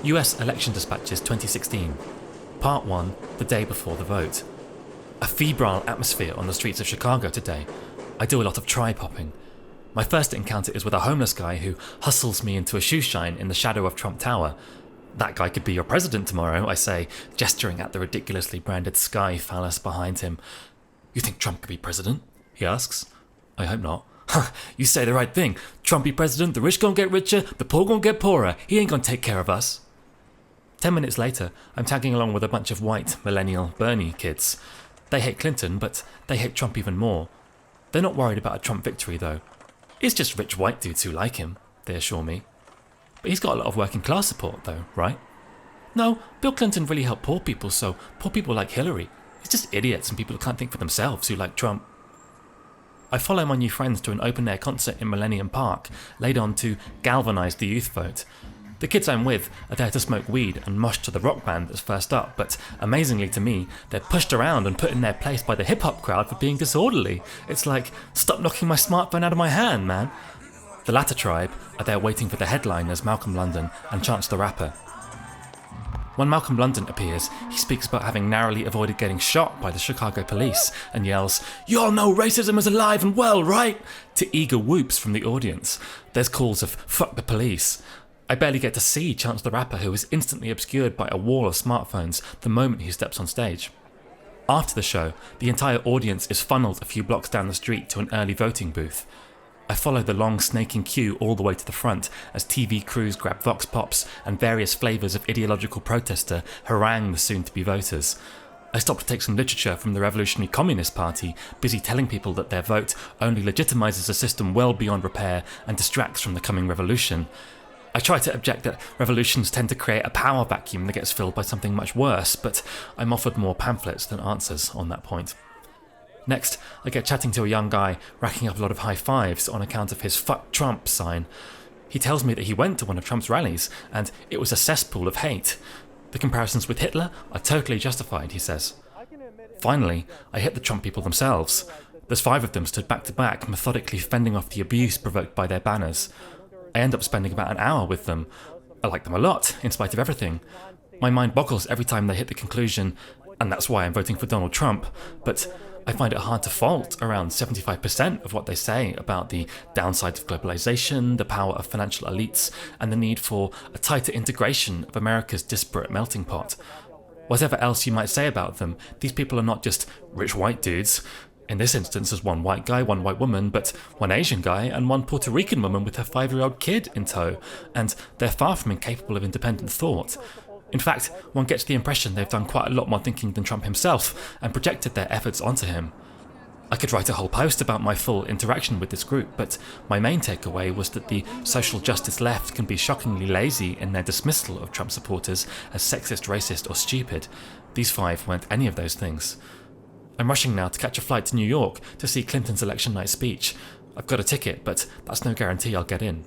US Election Dispatches 2016. Part 1, the day before the vote. A febrile atmosphere on the streets of Chicago today. I do a lot of try-popping. My first encounter is with a homeless guy who hustles me into a shoe shine in the shadow of Trump Tower. That guy could be your president tomorrow, I say, gesturing at the ridiculously branded sky phallus behind him. You think Trump could be president? He asks. I hope not. You say the right thing. Trump be president, the rich gon' get richer, the poor gon' get poorer. He ain't gonna take care of us. 10 minutes later, I'm tagging along with a bunch of white, millennial, Bernie kids. They hate Clinton, but they hate Trump even more. They're not worried about a Trump victory, though. It's just rich white dudes who like him, they assure me. But he's got a lot of working class support, though, right? No, Bill Clinton really helped poor people, so poor people like Hillary. It's just idiots and people who can't think for themselves who like Trump. I follow my new friends to an open-air concert in Millennium Park, laid on to galvanise the youth vote. The kids I'm with are there to smoke weed and mosh to the rock band that's first up, but amazingly to me, they're pushed around and put in their place by the hip-hop crowd for being disorderly. It's like, stop knocking my smartphone out of my hand, man. The latter tribe are there waiting for the headliners Malcolm London and Chance the Rapper. When Malcolm London appears, he speaks about having narrowly avoided getting shot by the Chicago police and yells, "You all know racism is alive and well, right?" to eager whoops from the audience. There's calls of "fuck the police." I barely get to see Chance the Rapper, who is instantly obscured by a wall of smartphones the moment he steps on stage. After the show, the entire audience is funneled a few blocks down the street to an early voting booth. I follow the long snaking queue all the way to the front as TV crews grab vox pops and various flavours of ideological protester harangue the soon-to-be voters. I stop to take some literature from the Revolutionary Communist Party, busy telling people that their vote only legitimises a system well beyond repair and distracts from the coming revolution. I try to object that revolutions tend to create a power vacuum that gets filled by something much worse, but I'm offered more pamphlets than answers on that point. Next, I get chatting to a young guy racking up a lot of high fives on account of his "fuck Trump" sign. He tells me that he went to one of Trump's rallies and it was a cesspool of hate. The comparisons with Hitler are totally justified, he says. Finally, I hit the Trump people themselves. There's 5 of them stood back to back, methodically fending off the abuse provoked by their banners. I end up spending about an hour with them. I like them a lot, in spite of everything. My mind boggles every time they hit the conclusion, and that's why I'm voting for Donald Trump, but I find it hard to fault around 75% of what they say about the downsides of globalization, the power of financial elites, and the need for a tighter integration of America's disparate melting pot. Whatever else you might say about them, these people are not just rich white dudes. In this instance, there's one white guy, one white woman, but one Asian guy and one Puerto Rican woman with her 5-year-old kid in tow, and they're far from incapable of independent thought. In fact, one gets the impression they've done quite a lot more thinking than Trump himself and projected their efforts onto him. I could write a whole post about my full interaction with this group, but my main takeaway was that the social justice left can be shockingly lazy in their dismissal of Trump supporters as sexist, racist or stupid. These 5 weren't any of those things. I'm rushing now to catch a flight to New York to see Clinton's election night speech. I've got a ticket, but that's no guarantee I'll get in.